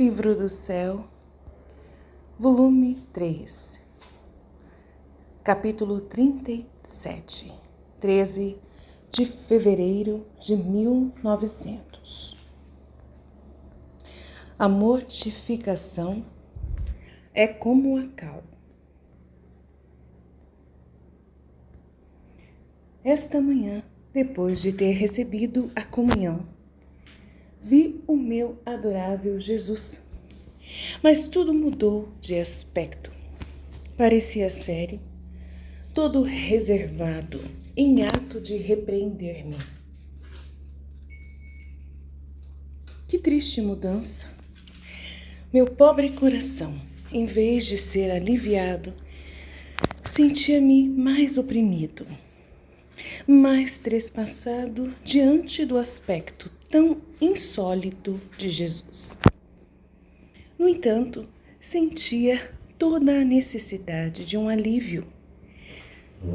Livro do Céu, volume 3, capítulo 37, 13 de fevereiro de 1900. A mortificação é como a cal. Esta manhã, depois de ter recebido a comunhão, vi o meu adorável Jesus, mas tudo mudou de aspecto. Parecia sério, todo reservado, em ato de repreender-me. Que triste mudança! Meu pobre coração, em vez de ser aliviado, sentia-me mais oprimido, mais trespassado diante do aspecto tão insólito de Jesus. No entanto, sentia toda a necessidade de um alívio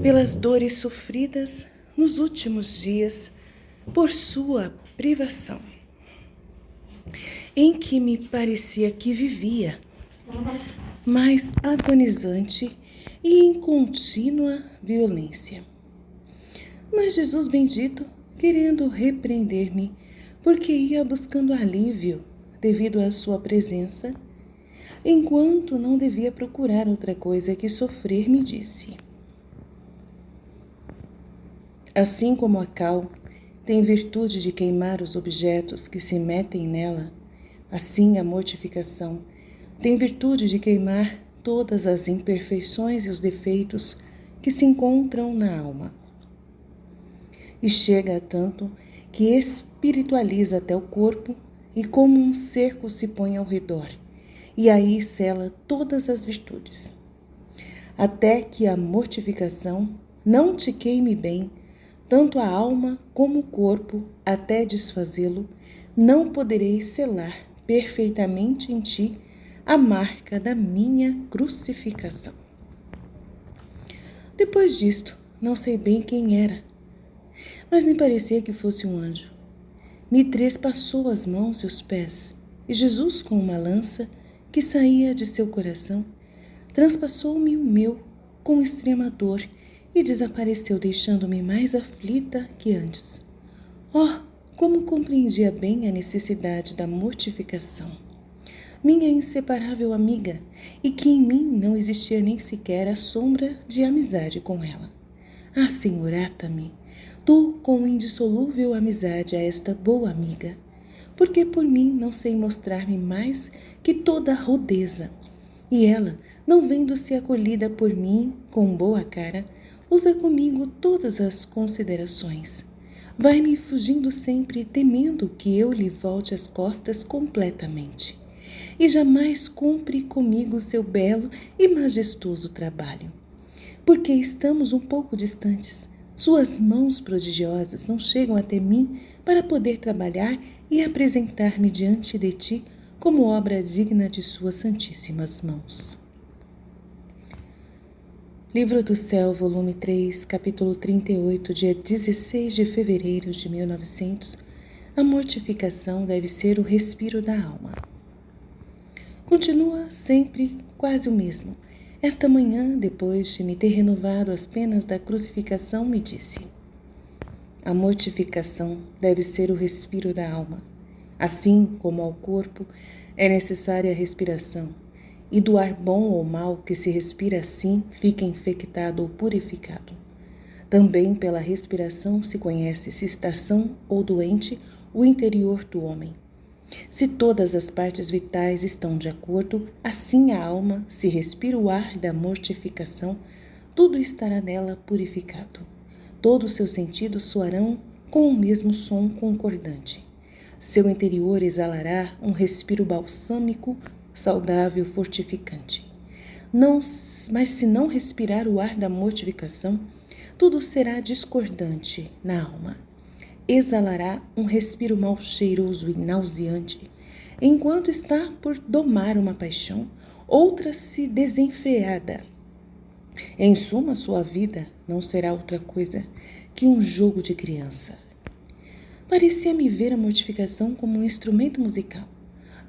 pelas dores sofridas nos últimos dias por sua privação, em que me parecia que vivia, mais agonizante e em contínua violência. Mas Jesus bendito, querendo repreender-me, porque ia buscando alívio devido à sua presença, enquanto não devia procurar outra coisa que sofrer, me disse: assim como a cal tem virtude de queimar os objetos que se metem nela, assim a mortificação tem virtude de queimar todas as imperfeições e os defeitos que se encontram na alma. E chega a tanto que espiritualiza até o corpo e como um cerco se põe ao redor, e aí sela todas as virtudes. Até que a mortificação não te queime bem, tanto a alma como o corpo, até desfazê-lo, não podereis selar perfeitamente em ti a marca da minha crucificação. Depois disto, não sei bem quem era, mas me parecia que fosse um anjo. Me trespassou as mãos e os pés, e Jesus, com uma lança que saía de seu coração, transpassou-me o meu com extrema dor e desapareceu, deixando-me mais aflita que antes. Oh, como compreendia bem a necessidade da mortificação! Minha inseparável amiga, e que em mim não existia nem sequer a sombra de amizade com ela. Ah, Senhor, ata-me, tu com indissolúvel amizade a esta boa amiga, porque por mim não sei mostrar-me mais que toda rudeza, e ela, não vendo-se acolhida por mim com boa cara, usa comigo todas as considerações. Vai-me fugindo sempre, temendo que eu lhe volte as costas completamente, e jamais cumpre comigo seu belo e majestoso trabalho. Porque estamos um pouco distantes, suas mãos prodigiosas não chegam até mim para poder trabalhar e apresentar-me diante de ti como obra digna de suas santíssimas mãos. Livro do Céu, volume 3, capítulo 38, dia 16 de fevereiro de 1900. A mortificação deve ser o respiro da alma. Continua sempre quase o mesmo. Esta manhã, depois de me ter renovado as penas da crucificação, me disse: a mortificação deve ser o respiro da alma. Assim como ao corpo é necessária a respiração, e do ar bom ou mau que se respira assim fica infectado ou purificado. Também pela respiração se conhece se está são ou doente o interior do homem. Se todas as partes vitais estão de acordo, assim a alma, se respira o ar da mortificação, tudo estará nela purificado. Todos os seus sentidos soarão com o mesmo som concordante. Seu interior exalará um respiro balsâmico, saudável, fortificante. Mas se não respirar o ar da mortificação, tudo será discordante na alma. Exalará um respiro mal cheiroso e nauseante. Enquanto está por domar uma paixão, outra se desenfreada. Em suma, sua vida não será outra coisa que um jogo de criança. Parecia-me ver a mortificação como um instrumento musical,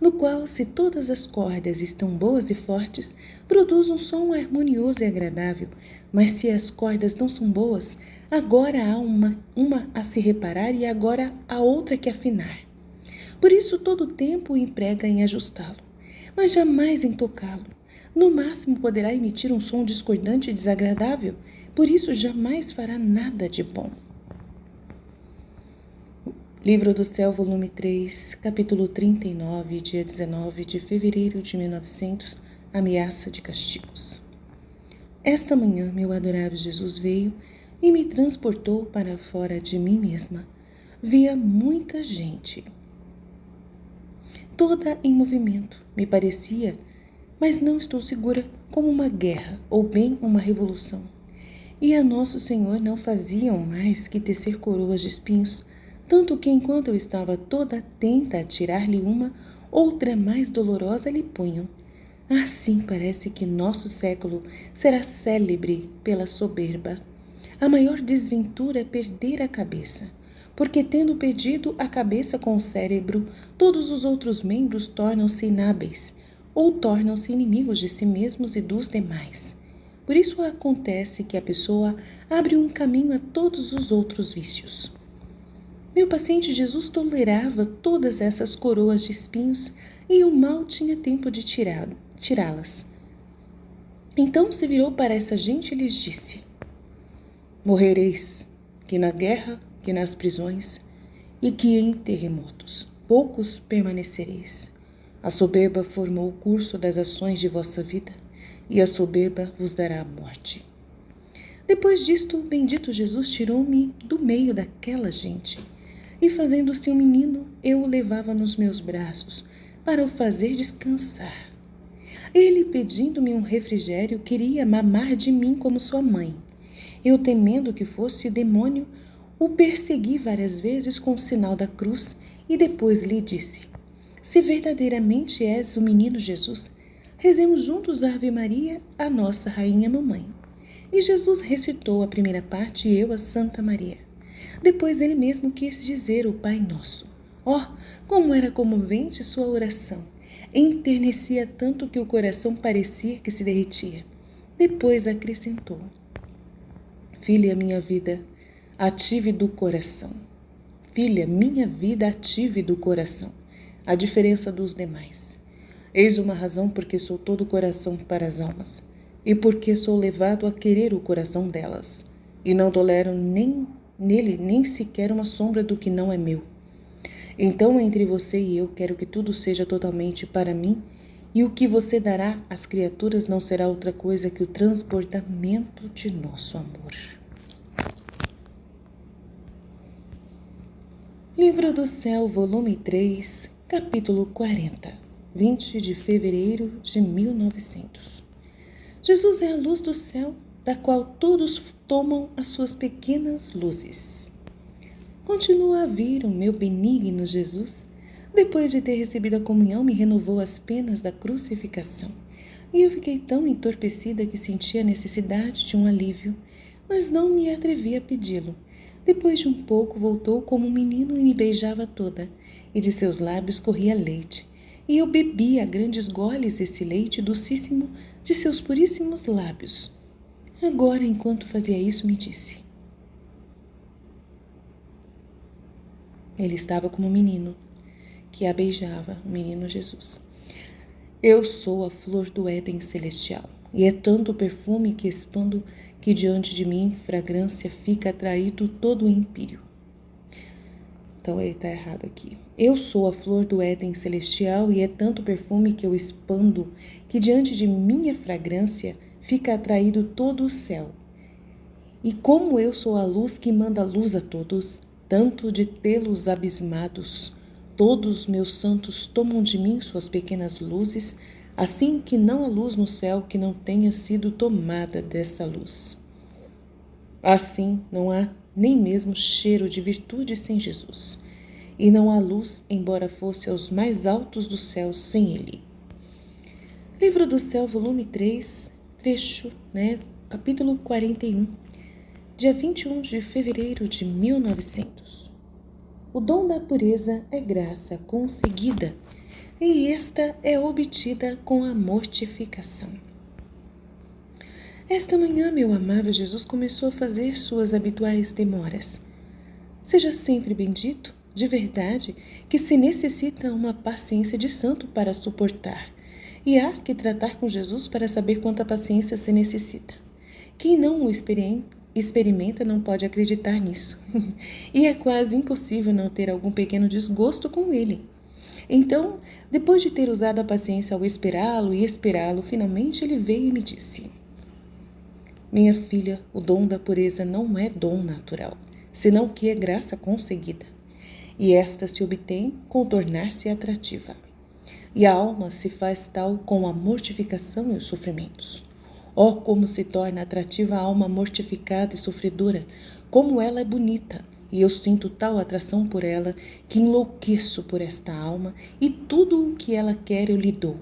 no qual, se todas as cordas estão boas e fortes, produz um som harmonioso e agradável, mas se as cordas não são boas, agora há uma a se reparar e agora há outra que afinar. Por isso todo o tempo o emprega em ajustá-lo, mas jamais em tocá-lo. No máximo poderá emitir um som discordante e desagradável, por isso jamais fará nada de bom. Livro do Céu, volume 3, capítulo 39, dia 19 de fevereiro de 1900, ameaça de castigos. Esta manhã, meu adorável Jesus veio e me transportou para fora de mim mesma. Via muita gente, toda em movimento, me parecia, mas não estou segura, como uma guerra ou bem uma revolução. E a Nosso Senhor não faziam mais que tecer coroas de espinhos, tanto que enquanto eu estava toda atenta a tirar-lhe uma, outra mais dolorosa lhe punham. Assim parece que nosso século será célebre pela soberba. A maior desventura é perder a cabeça, porque tendo perdido a cabeça com o cérebro, todos os outros membros tornam-se inábeis, ou tornam-se inimigos de si mesmos e dos demais. Por isso acontece que a pessoa abre um caminho a todos os outros vícios. Meu paciente Jesus tolerava todas essas coroas de espinhos e eu mal tinha tempo de tirá-las. Então se virou para essa gente e lhes disse: morrereis, que na guerra, que nas prisões, e que em terremotos, poucos permanecereis. A soberba formou o curso das ações de vossa vida, e a soberba vos dará a morte. Depois disto, o bendito Jesus tirou-me do meio daquela gente, e fazendo-se um menino, eu o levava nos meus braços, para o fazer descansar. Ele, pedindo-me um refrigério, queria mamar de mim como sua mãe. Eu, temendo que fosse demônio, o persegui várias vezes com o sinal da cruz, e depois lhe disse: se verdadeiramente és o menino Jesus, rezemos juntos a Ave Maria, a nossa Rainha Mamãe. E Jesus recitou a primeira parte e eu a Santa Maria. Depois ele mesmo quis dizer o Pai Nosso. Oh, como era comovente sua oração! Enternecia tanto que o coração parecia que se derretia. Depois acrescentou: filha, minha vida, ative do coração. Filha, minha vida, ative do coração. A diferença dos demais. Eis uma razão porque sou todo o coração para as almas, e porque sou levado a querer o coração delas, e não tolero nele nem sequer uma sombra do que não é meu. Então, entre você e eu, quero que tudo seja totalmente para mim, e o que você dará às criaturas não será outra coisa que o transbordamento de nosso amor. Livro do Céu, volume 3, capítulo 40, 20 de fevereiro de 1900. Jesus é a luz do céu, da qual todos tomam as suas pequenas luzes. Continua a vir o meu benigno Jesus. Depois de ter recebido a comunhão, me renovou as penas da crucificação. E eu fiquei tão entorpecida que senti a necessidade de um alívio, mas não me atrevi a pedi-lo. Depois de um pouco, voltou como um menino e me beijava toda, e de seus lábios corria leite. E eu bebia a grandes goles esse leite docíssimo de seus puríssimos lábios. Agora, enquanto fazia isso, me disse. Ele estava como um menino que a beijava, o menino Jesus. Eu sou a flor do Éden celestial, e é tanto o perfume que expando que diante de mim fragrância fica atraído todo o empírio. Então ele está errado aqui. Eu sou a flor do Éden celestial, e é tanto perfume que eu expando que diante de minha fragrância fica atraído todo o céu. E como eu sou a luz que manda luz a todos, tanto de tê-los abismados, todos meus santos tomam de mim suas pequenas luzes, assim que não há luz no céu que não tenha sido tomada dessa luz. Assim não há nem mesmo cheiro de virtude sem Jesus, e não há luz, embora fosse aos mais altos dos céus, sem ele. Livro do Céu, volume 3, trecho, capítulo 41, dia 21 de fevereiro de 1900. O dom da pureza é graça conseguida, e esta é obtida com a mortificação. Esta manhã, meu amável Jesus começou a fazer suas habituais demoras. Seja sempre bendito, de verdade, que se necessita uma paciência de santo para suportar, e há que tratar com Jesus para saber quanta paciência se necessita. Quem não o experimenta não pode acreditar nisso, e é quase impossível não ter algum pequeno desgosto com ele. Então, depois de ter usado a paciência ao esperá-lo, finalmente ele veio e me disse: minha filha, o dom da pureza não é dom natural, senão que é graça conseguida. E esta se obtém com tornar-se atrativa. E a alma se faz tal com a mortificação e os sofrimentos. Oh, como se torna atrativa a alma mortificada e sofredora, como ela é bonita, e eu sinto tal atração por ela que enlouqueço por esta alma e tudo o que ela quer eu lhe dou.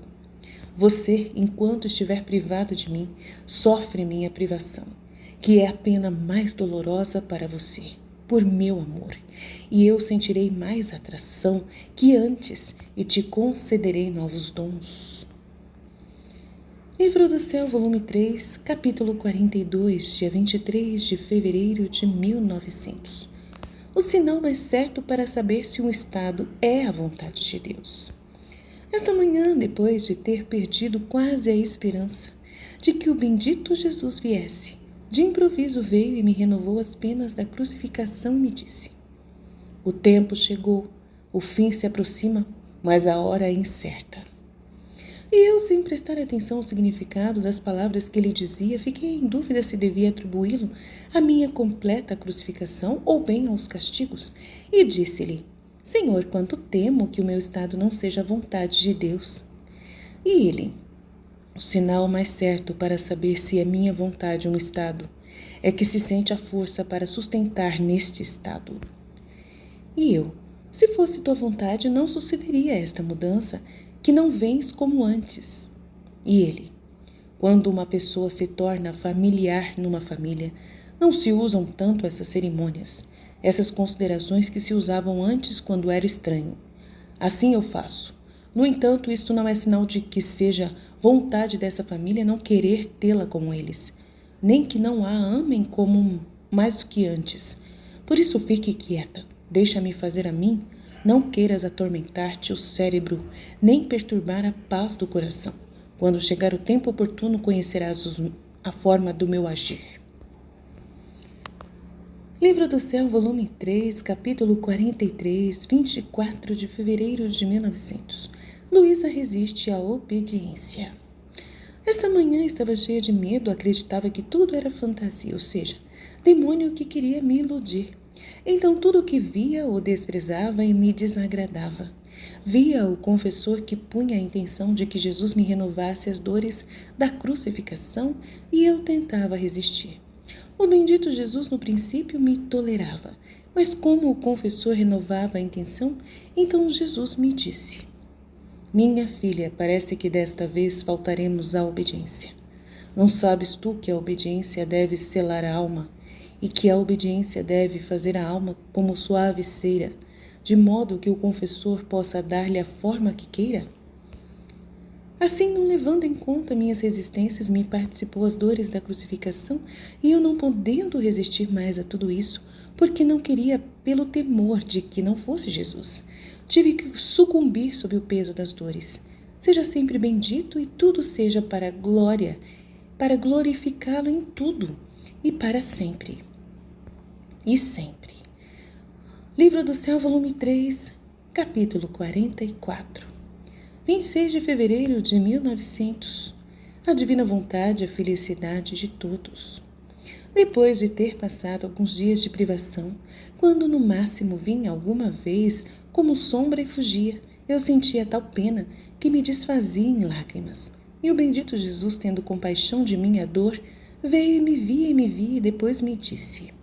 Você, enquanto estiver privado de mim, sofre minha privação, que é a pena mais dolorosa para você, por meu amor, e eu sentirei mais atração que antes e te concederei novos dons. Livro do Céu, volume 3, capítulo 42, dia 23 de fevereiro de 1900. O sinal mais certo para saber se um estado é a vontade de Deus. Esta manhã, depois de ter perdido quase a esperança de que o bendito Jesus viesse, de improviso veio e me renovou as penas da crucificação e me disse: o tempo chegou, o fim se aproxima, mas a hora é incerta. E eu, sem prestar atenção ao significado das palavras que ele dizia, fiquei em dúvida se devia atribuí-lo à minha completa crucificação ou bem aos castigos, e disse-lhe: Senhor, quanto temo que o meu estado não seja a vontade de Deus. E ele: o sinal mais certo para saber se é minha vontade um estado é que se sente a força para sustentar neste estado. E eu: se fosse tua vontade, não sucederia esta mudança, que não vens como antes. E ele: quando uma pessoa se torna familiar numa família, não se usam tanto essas cerimônias, essas considerações que se usavam antes quando era estranho. Assim eu faço. No entanto, isto não é sinal de que seja vontade dessa família não querer tê-la como eles, nem que não a amem como mais do que antes. Por isso fique quieta, deixa-me fazer a mim, não queiras atormentar-te o cérebro, nem perturbar a paz do coração. Quando chegar o tempo oportuno, conhecerás a forma do meu agir. Livro do Céu, volume 3, capítulo 43, 24 de fevereiro de 1900. Luísa resiste à obediência. Esta manhã estava cheia de medo, acreditava que tudo era fantasia, ou seja, demônio que queria me iludir. Então tudo o que via o desprezava e me desagradava. Via o confessor que punha a intenção de que Jesus me renovasse as dores da crucificação e eu tentava resistir. O bendito Jesus no princípio me tolerava, mas como o confessor renovava a intenção, então Jesus me disse: minha filha, parece que desta vez faltaremos à obediência. Não sabes tu que a obediência deve selar a alma e que a obediência deve fazer a alma como suave cera, de modo que o confessor possa dar-lhe a forma que queira? Assim, não levando em conta minhas resistências, me participou as dores da crucificação e eu não podendo resistir mais a tudo isso, porque não queria pelo temor de que não fosse Jesus, tive que sucumbir sob o peso das dores. Seja sempre bendito e tudo seja para a glória, para glorificá-lo em tudo e para sempre. E sempre. Livro do Céu, volume 3, capítulo 44. 26 de fevereiro de 1900. A divina vontade e a felicidade de todos. Depois de ter passado alguns dias de privação, quando no máximo vinha alguma vez como sombra e fugia, eu sentia tal pena que me desfazia em lágrimas. E o bendito Jesus, tendo compaixão de minha dor, veio e me via e depois me disse: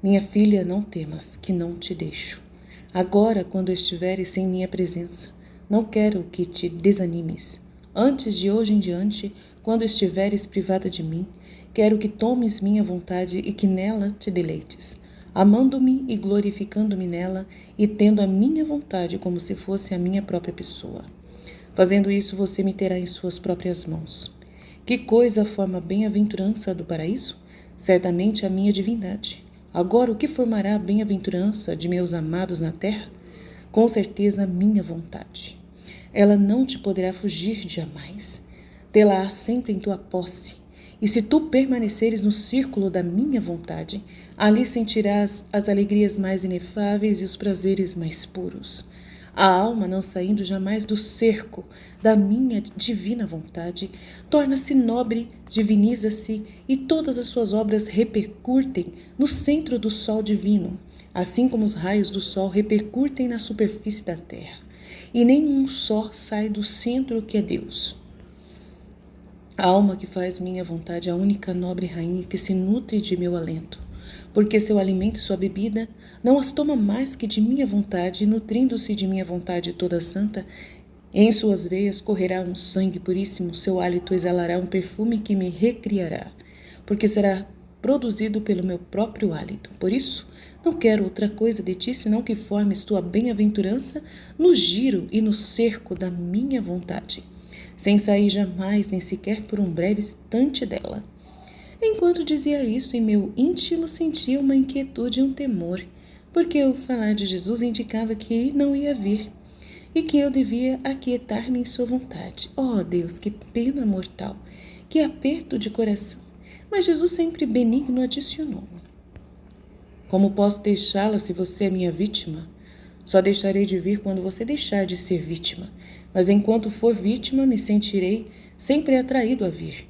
minha filha, não temas, que não te deixo. Agora, quando estiveres sem minha presença, não quero que te desanimes. Antes de hoje em diante, quando estiveres privada de mim, quero que tomes minha vontade e que nela te deleites. amando-me e glorificando-me nela e tendo a minha vontade como se fosse a minha própria pessoa. Fazendo isso, você me terá em suas próprias mãos. Que coisa forma a bem-aventurança do paraíso? Certamente a minha divindade. Agora, o que formará a bem-aventurança de meus amados na terra? Com certeza, a minha vontade. Ela não te poderá fugir jamais. Tê-la-á sempre em tua posse. E se tu permaneceres no círculo da minha vontade, ali sentirás as alegrias mais inefáveis e os prazeres mais puros. A alma, não saindo jamais do cerco da minha divina vontade, torna-se nobre, diviniza-se e todas as suas obras repercutem no centro do sol divino, assim como os raios do sol repercutem na superfície da terra. E nenhum só sai do centro que é Deus. A alma que faz minha vontade é a única nobre rainha que se nutre de meu alento, porque seu alimento e sua bebida não as toma mais que de minha vontade, e nutrindo-se de minha vontade toda santa, em suas veias correrá um sangue puríssimo, seu hálito exalará um perfume que me recriará, porque será produzido pelo meu próprio hálito. Por isso, não quero outra coisa de ti, senão que formes tua bem-aventurança no giro e no cerco da minha vontade, sem sair jamais, nem sequer por um breve instante dela. Enquanto dizia isso, em meu íntimo sentia uma inquietude e um temor, porque o falar de Jesus indicava que não ia vir e que eu devia aquietar-me em sua vontade. Oh Deus, que pena mortal, que aperto de coração! Mas Jesus, sempre benigno, adicionou: como posso deixá-la se você é minha vítima? Só deixarei de vir quando você deixar de ser vítima, mas enquanto for vítima, me sentirei sempre atraído a vir.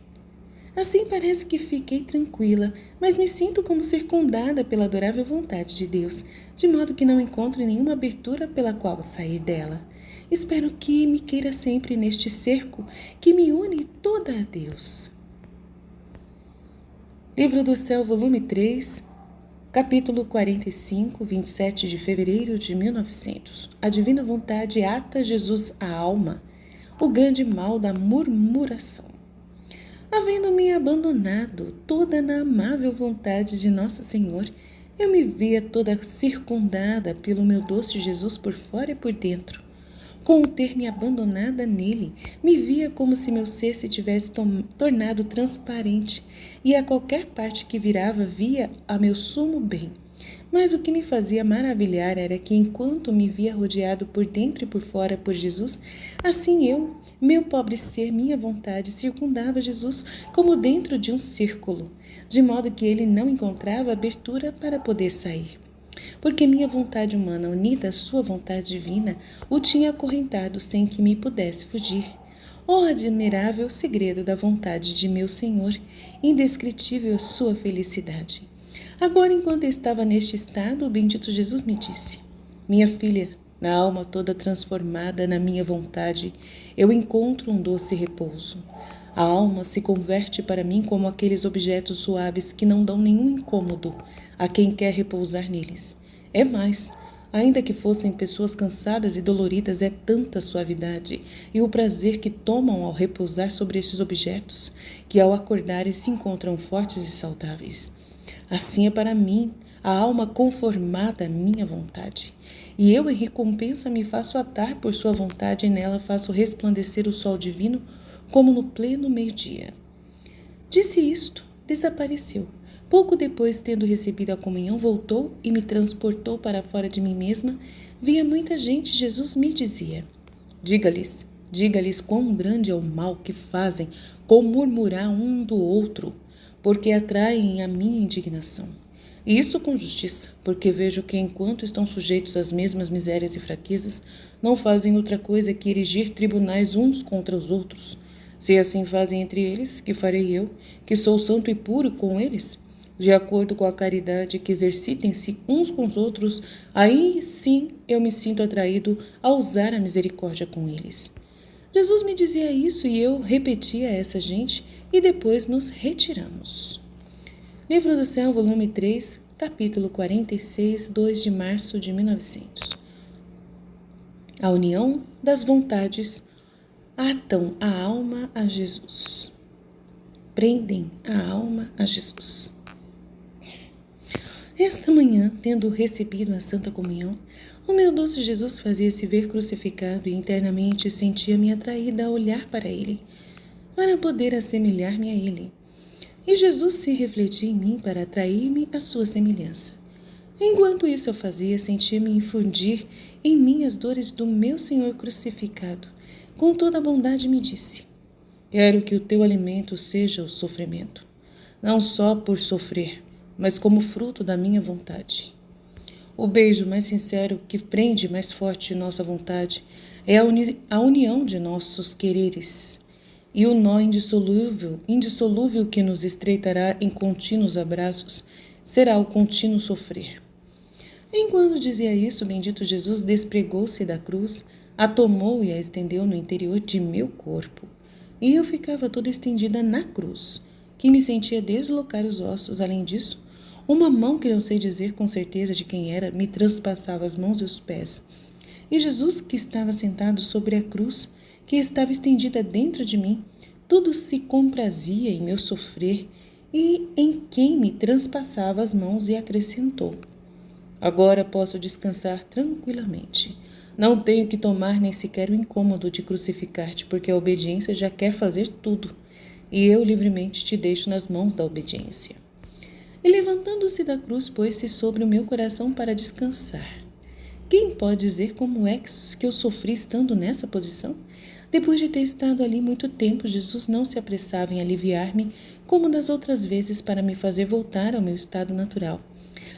Assim parece que fiquei tranquila, mas me sinto como circundada pela adorável vontade de Deus, de modo que não encontro nenhuma abertura pela qual sair dela. Espero que me queira sempre neste cerco que me une toda a Deus. Livro do Céu, volume 3, capítulo 45, 27 de fevereiro de 1900. A divina vontade ata Jesus à alma, o grande mal da murmuração. Havendo-me abandonado toda na amável vontade de Nosso Senhor, eu me via toda circundada pelo meu doce Jesus por fora e por dentro. Com o ter-me abandonada nele, me via como se meu ser se tivesse tornado transparente, e a qualquer parte que virava via a meu sumo bem. Mas o que me fazia maravilhar era que, enquanto me via rodeado por dentro e por fora por Jesus, assim eu, meu pobre ser, minha vontade, circundava Jesus como dentro de um círculo, de modo que ele não encontrava abertura para poder sair. Porque minha vontade humana, unida à sua vontade divina, o tinha acorrentado sem que me pudesse fugir. Oh, admirável segredo da vontade de meu Senhor, indescritível a sua felicidade! Agora, enquanto eu estava neste estado, o bendito Jesus me disse: minha filha, na alma toda transformada na minha vontade, eu encontro um doce repouso. A alma se converte para mim como aqueles objetos suaves que não dão nenhum incômodo a quem quer repousar neles. É mais, ainda que fossem pessoas cansadas e doloridas, é tanta suavidade e o prazer que tomam ao repousar sobre estes objetos, que ao acordarem se encontram fortes e saudáveis. Assim é para mim, a alma conformada à minha vontade. E eu, em recompensa, me faço atar por sua vontade, e nela faço resplandecer o sol divino como no pleno meio-dia. Disse isto, desapareceu. Pouco depois, tendo recebido a comunhão, voltou e me transportou para fora de mim mesma. Via muita gente, Jesus me dizia: diga-lhes quão grande é o mal que fazem com murmurar um do outro, porque atraem a minha indignação. E isto com justiça, porque vejo que, enquanto estão sujeitos às mesmas misérias e fraquezas, não fazem outra coisa que erigir tribunais uns contra os outros. Se assim fazem entre eles, que farei eu, que sou santo e puro, com eles? De acordo com a caridade que exercitem-se uns com os outros, aí sim eu me sinto atraído a usar a misericórdia com eles. Jesus me dizia isso e eu repetia a essa gente, e depois nos retiramos. Livro do Céu, volume 3, capítulo 46, 2 de março de 1900. A união das vontades atam a alma a Jesus. Prendem a alma a Jesus. Esta manhã, tendo recebido a Santa Comunhão, o meu doce Jesus fazia-se ver crucificado e internamente sentia-me atraída a olhar para ele, para poder assemelhar-me a ele. E Jesus se refletia em mim para atrair-me à sua semelhança. Enquanto isso eu fazia, sentia-me infundir em mim as dores do meu Senhor crucificado. Com toda a bondade me disse: quero que o teu alimento seja o sofrimento, não só por sofrer, mas como fruto da minha vontade. O beijo mais sincero que prende mais forte nossa vontade é a união de nossos quereres, e o nó indissolúvel que nos estreitará em contínuos abraços será o contínuo sofrer. Enquanto dizia isso, bendito Jesus despregou-se da cruz, a tomou e a estendeu no interior de meu corpo. E eu ficava toda estendida na cruz, que me sentia deslocar os ossos. Além disso, uma mão, que não sei dizer com certeza de quem era, me transpassava as mãos e os pés. E Jesus, que estava sentado sobre a cruz, que estava estendida dentro de mim, tudo se comprazia em meu sofrer e em quem me transpassava as mãos, e acrescentou: agora posso descansar tranquilamente. Não tenho que tomar nem sequer o incômodo de crucificar-te, porque a obediência já quer fazer tudo, e eu livremente te deixo nas mãos da obediência. E levantando-se da cruz, pôs-se sobre o meu coração para descansar. Quem pode dizer como é que eu sofri estando nessa posição? Depois de ter estado ali muito tempo, Jesus não se apressava em aliviar-me como das outras vezes para me fazer voltar ao meu estado natural.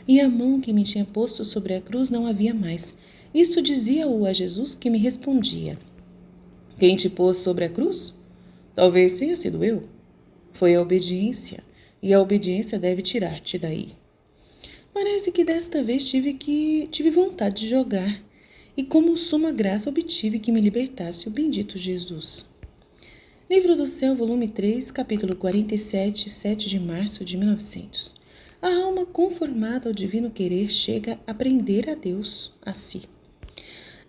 E a mão que me tinha posto sobre a cruz não havia mais. Isto dizia-o a Jesus, que me respondia: quem te pôs sobre a cruz? Talvez tenha sido eu. Foi a obediência, e a obediência deve tirar-te daí. Parece que desta vez tive vontade de jogar, e como suma graça obtive que me libertasse o bendito Jesus. Livro do Céu, volume 3, capítulo 47, 7 de março de 1900. A alma conformada ao divino querer chega a prender a Deus a si.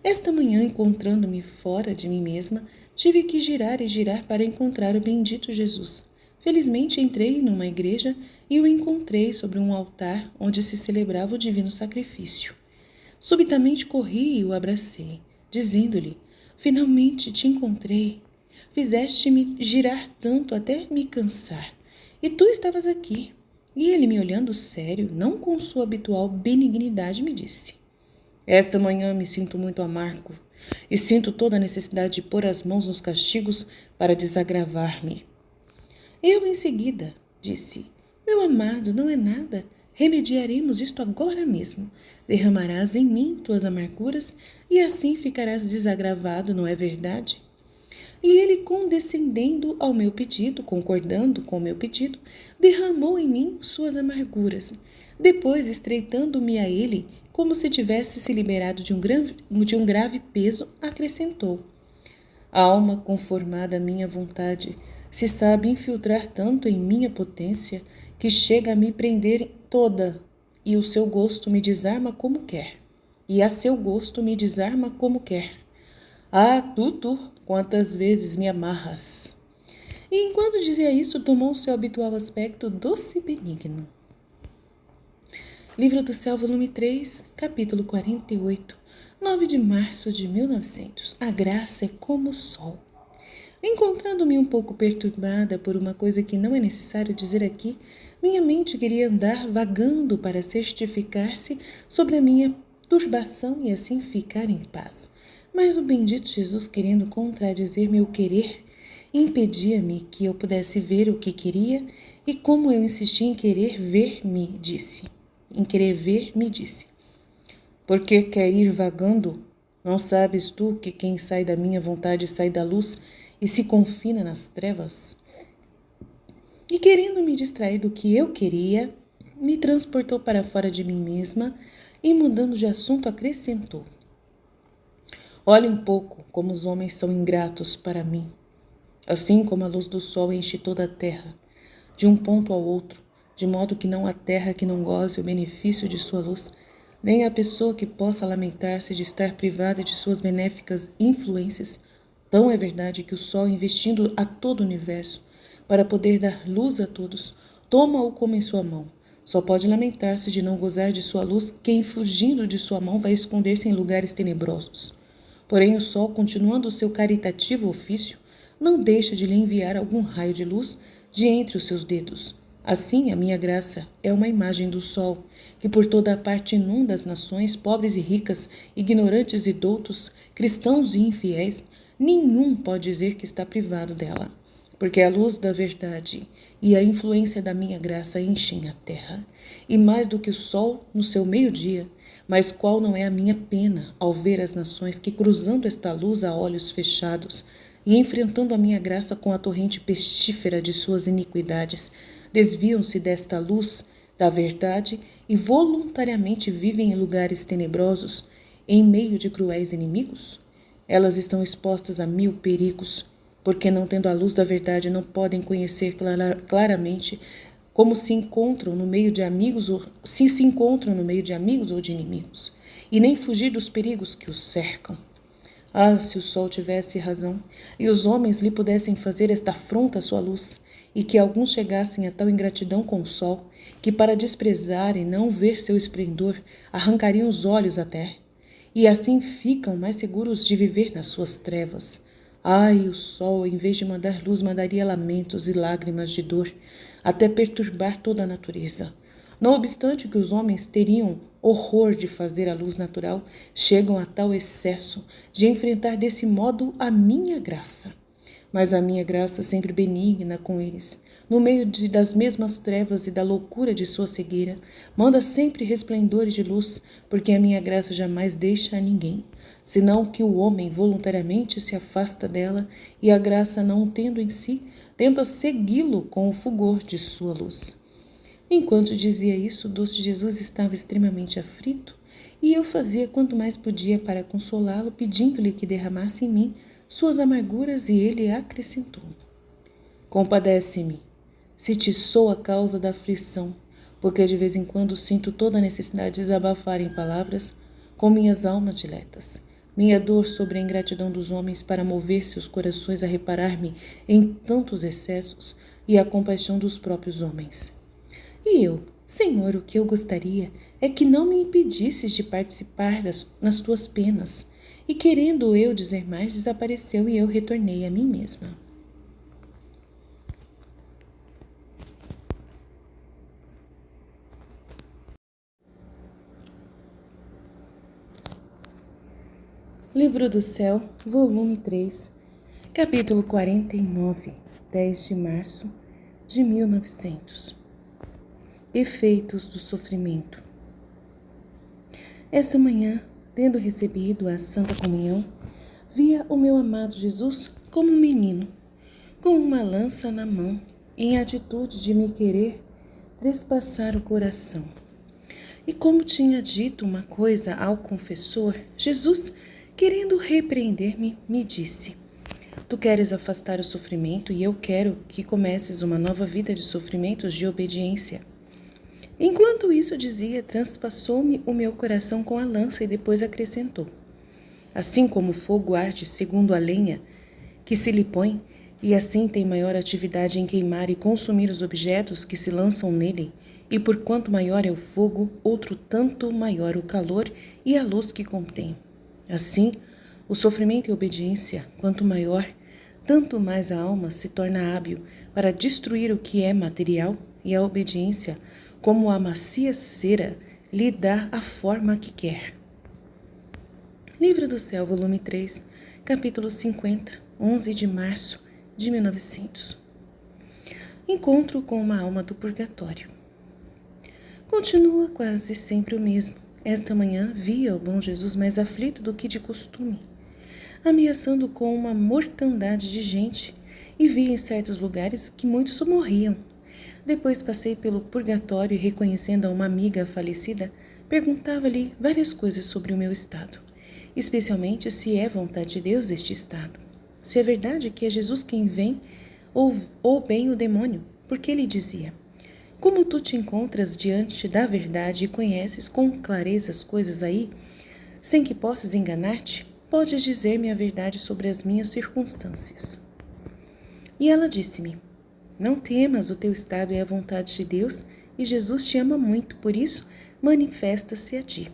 Esta manhã, encontrando-me fora de mim mesma, tive que girar e girar para encontrar o bendito Jesus. Felizmente entrei numa igreja e o encontrei sobre um altar onde se celebrava o divino sacrifício. Subitamente corri e o abracei, dizendo-lhe: finalmente te encontrei. Fizeste-me girar tanto até me cansar, e tu estavas aqui. E ele, me olhando sério, não com sua habitual benignidade, me disse: esta manhã me sinto muito amargo e sinto toda a necessidade de pôr as mãos nos castigos para desagravar-me. Eu, em seguida, disse: meu amado, não é nada. Remediaremos isto agora mesmo. Derramarás em mim tuas amarguras e assim ficarás desagravado, não é verdade? E ele, condescendendo ao meu pedido, concordando com o meu pedido, derramou em mim suas amarguras. Depois, estreitando-me a ele, como se tivesse se liberado de um grave peso, acrescentou: a alma conformada à minha vontade se sabe infiltrar tanto em minha potência que chega a me prender toda, e o seu gosto me desarma como quer. E a seu gosto me desarma como quer. Ah, tu, quantas vezes me amarras! E enquanto dizia isso, tomou seu habitual aspecto doce e benigno. Livro do Céu, volume 3, capítulo 48, 9 de março de 1900. A graça é como o sol. Encontrando-me um pouco perturbada por uma coisa que não é necessário dizer aqui, minha mente queria andar vagando para certificar-se sobre a minha turbação e assim ficar em paz. Mas o bendito Jesus, querendo contradizer meu querer, impedia-me que eu pudesse ver o que queria, e como eu insisti em querer ver, me disse: por que quer ir vagando? Não sabes tu que quem sai da minha vontade sai da luz e se confina nas trevas? E querendo me distrair do que eu queria, me transportou para fora de mim mesma e, mudando de assunto, acrescentou: olhe um pouco como os homens são ingratos para mim. Assim como a luz do sol enche toda a terra, de um ponto ao outro, de modo que não há terra que não goze o benefício de sua luz, nem há pessoa que possa lamentar-se de estar privada de suas benéficas influências. Tão é verdade que o sol, investindo a todo o universo, para poder dar luz a todos, toma-o como em sua mão, Só pode lamentar-se de não gozar de sua luz quem, fugindo de sua mão, vai esconder-se em lugares tenebrosos. Porém, o sol, continuando o seu caritativo ofício, não deixa de lhe enviar algum raio de luz de entre os seus dedos. Assim, a minha graça é uma imagem do sol, que por toda a parte inunda as nações, pobres e ricas, ignorantes e doutos, cristãos e infiéis. Nenhum pode dizer que está privado dela, porque a luz da verdade e a influência da minha graça enchem a terra. E mais do que o sol no seu meio-dia, mas qual não é a minha pena ao ver as nações que, cruzando esta luz a olhos fechados e enfrentando a minha graça com a torrente pestífera de suas iniquidades, desviam-se desta luz da verdade e voluntariamente vivem em lugares tenebrosos, em meio de cruéis inimigos? Elas estão expostas a 1000 perigos, porque não tendo a luz da verdade não podem conhecer claramente como se encontram no meio de amigos ou se encontram no meio de amigos ou de inimigos, e nem fugir dos perigos que os cercam. Ah, se o sol tivesse razão e os homens lhe pudessem fazer esta afronta à sua luz, e que alguns chegassem a tal ingratidão com o sol, que para desprezar e não ver seu esplendor, arrancariam os olhos até, e assim ficam mais seguros de viver nas suas trevas. Ai, o sol, em vez de mandar luz, mandaria lamentos e lágrimas de dor, até perturbar toda a natureza. Não obstante que os homens teriam horror de fazer a luz natural, chegam a tal excesso de enfrentar desse modo a minha graça. Mas a minha graça, sempre benigna com eles, no meio das mesmas trevas e da loucura de sua cegueira, manda sempre resplendores de luz, porque a minha graça jamais deixa a ninguém, senão que o homem voluntariamente se afasta dela e a graça, não o tendo em si, tenta segui-lo com o fulgor de sua luz. Enquanto dizia isso, o doce Jesus estava extremamente aflito, e eu fazia quanto mais podia para consolá-lo, pedindo-lhe que derramasse em mim suas amarguras, e ele acrescentou: compadece-me, se te sou a causa da aflição, porque de vez em quando sinto toda a necessidade de desabafar em palavras com minhas almas diletas, minha dor sobre a ingratidão dos homens para mover seus corações a reparar-me em tantos excessos e a compaixão dos próprios homens. E eu, Senhor, o que eu gostaria é que não me impedisses de participar nas tuas penas. E querendo eu dizer mais, desapareceu e eu retornei a mim mesma. Livro do Céu, volume 3, capítulo 49, 10 de março de 1900. Efeitos do sofrimento. Esta manhã, tendo recebido a Santa Comunhão, via o meu amado Jesus como um menino, com uma lança na mão, em atitude de me querer trespassar o coração. E como tinha dito uma coisa ao confessor, Jesus, querendo repreender-me, me disse: tu queres afastar o sofrimento e eu quero que comeces uma nova vida de sofrimentos de obediência. Enquanto isso dizia, transpassou-me o meu coração com a lança e depois acrescentou: assim como o fogo arde segundo a lenha que se lhe põe, e assim tem maior atividade em queimar e consumir os objetos que se lançam nele, e por quanto maior é o fogo, outro tanto maior o calor e a luz que contém. Assim, o sofrimento e a obediência, quanto maior, tanto mais a alma se torna hábil para destruir o que é material, e a obediência, como a macia cera, lhe dá a forma que quer. Livro do Céu, volume 3, capítulo 50, 11 de março de 1900. Encontro com uma alma do purgatório. Continua quase sempre o mesmo. Esta manhã via o bom Jesus mais aflito do que de costume, ameaçando com uma mortandade de gente, e vi em certos lugares que muitos morriam. Depois passei pelo purgatório e, reconhecendo a uma amiga falecida, perguntava-lhe várias coisas sobre o meu estado, especialmente se é vontade de Deus este estado, se é verdade que é Jesus quem vem ou bem o demônio, porque ele dizia: como tu te encontras diante da verdade e conheces com clareza as coisas aí, sem que possas enganar-te, podes dizer-me a verdade sobre as minhas circunstâncias. E ela disse-me: não temas, o teu estado é a vontade de Deus, e Jesus te ama muito, por isso manifesta-se a ti.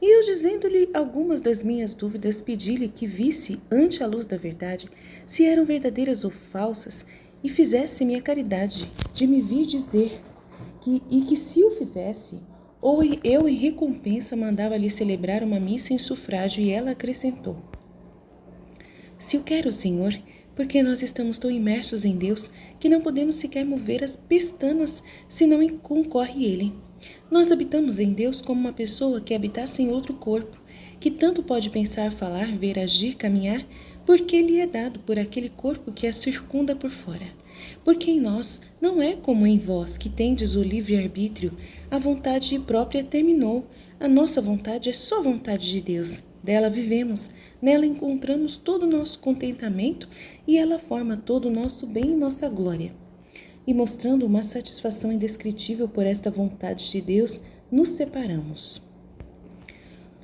E eu, dizendo-lhe algumas das minhas dúvidas, pedi-lhe que visse, ante a luz da verdade, se eram verdadeiras ou falsas, e fizesse-me a caridade de me vir dizer que se o fizesse, ou eu em recompensa mandava-lhe celebrar uma missa em sufrágio, e ela acrescentou: se o quer o Senhor, porque nós estamos tão imersos em Deus que não podemos sequer mover as pestanas se não concorre Ele. Nós habitamos em Deus como uma pessoa que habitasse em outro corpo, que tanto pode pensar, falar, ver, agir, caminhar, porque lhe é dado por aquele corpo que a circunda por fora. Porque em nós não é como em vós, que tendes o livre-arbítrio, a vontade própria terminou, a nossa vontade é só vontade de Deus. Dela vivemos, nela encontramos todo o nosso contentamento e ela forma todo o nosso bem e nossa glória. E mostrando uma satisfação indescritível por esta vontade de Deus, nos separamos.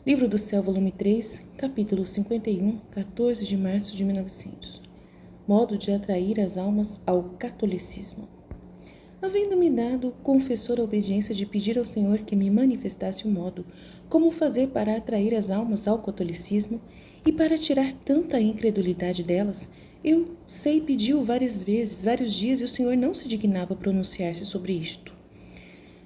Livro do Céu, volume 3, capítulo 51, 14 de março de 1900. Modo de atrair as almas ao catolicismo. Havendo-me dado confessor a obediência de pedir ao Senhor que me manifestasse o modo como fazer para atrair as almas ao catolicismo e para tirar tanta incredulidade delas, eu sei pedi-o várias vezes, vários dias, e o Senhor não se dignava pronunciar-se sobre isto.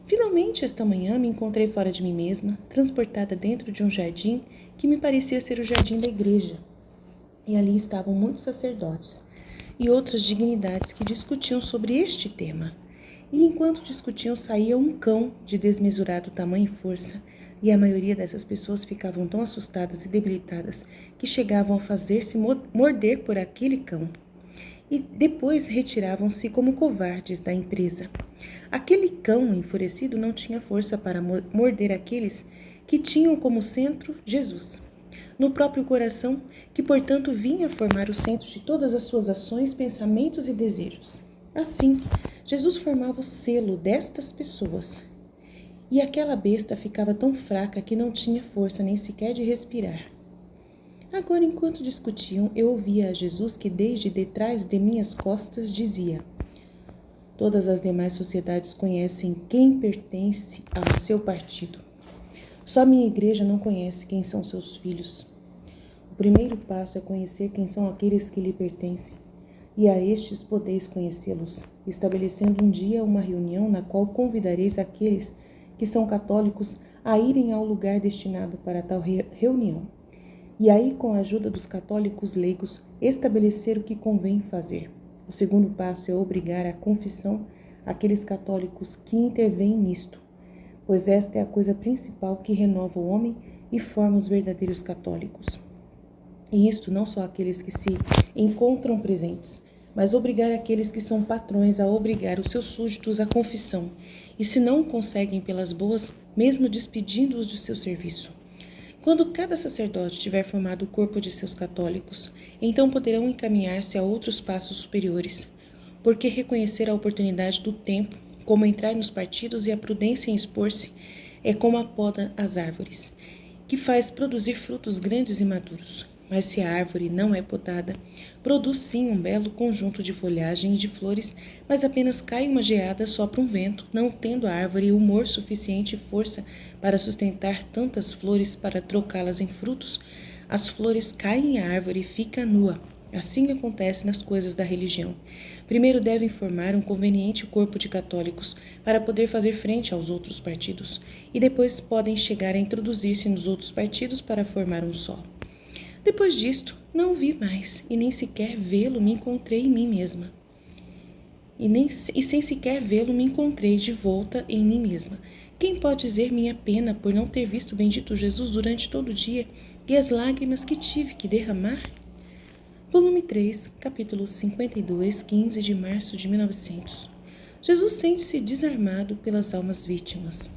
Finalmente, esta manhã, me encontrei fora de mim mesma, transportada dentro de um jardim que me parecia ser o jardim da igreja. E ali estavam muitos sacerdotes e outras dignidades que discutiam sobre este tema. E enquanto discutiam, saía um cão de desmesurado tamanho e força, e a maioria dessas pessoas ficavam tão assustadas e debilitadas que chegavam a fazer-se morder por aquele cão. E depois retiravam-se como covardes da empresa. Aquele cão enfurecido não tinha força para morder aqueles que tinham como centro Jesus, no próprio coração, que portanto vinha formar o centro de todas as suas ações, pensamentos e desejos. Assim, Jesus formava o selo destas pessoas. E aquela besta ficava tão fraca que não tinha força nem sequer de respirar. Agora, enquanto discutiam, eu ouvia a Jesus que desde detrás de minhas costas dizia: todas as demais sociedades conhecem quem pertence ao seu partido. Só minha igreja não conhece quem são seus filhos. O primeiro passo é conhecer quem são aqueles que lhe pertencem. E a estes podeis conhecê-los, estabelecendo um dia uma reunião na qual convidareis aqueles que são católicos a irem ao lugar destinado para tal reunião. E aí, com a ajuda dos católicos leigos, estabelecer o que convém fazer. O segundo passo é obrigar à confissão aqueles católicos que intervêm nisto, pois esta é a coisa principal que renova o homem e forma os verdadeiros católicos. E isto não só aqueles que se encontram presentes, mas obrigar aqueles que são patrões a obrigar os seus súditos à confissão, e se não conseguem pelas boas, mesmo despedindo-os de seu serviço. Quando cada sacerdote tiver formado o corpo de seus católicos, então poderão encaminhar-se a outros passos superiores, porque reconhecer a oportunidade do tempo, como entrar nos partidos, e a prudência em expor-se, é como a poda às árvores, que faz produzir frutos grandes e maduros. Mas se a árvore não é podada, produz sim um belo conjunto de folhagem e de flores, mas apenas cai uma geada, sopra um vento, não tendo a árvore humor suficiente e força para sustentar tantas flores para trocá-las em frutos, as flores caem e a árvore fica nua. Assim acontece nas coisas da religião. Primeiro devem formar um conveniente corpo de católicos para poder fazer frente aos outros partidos, e depois podem chegar a introduzir-se nos outros partidos para formar um só. Depois disto, não o vi mais, e nem sequer vê-lo me encontrei em mim mesma. E sem sequer vê-lo me encontrei de volta em mim mesma. Quem pode dizer minha pena por não ter visto o bendito Jesus durante todo o dia e as lágrimas que tive que derramar? Volume 3, capítulo 52, 15 de março de 1900. Jesus sente-se desarmado pelas almas vítimas.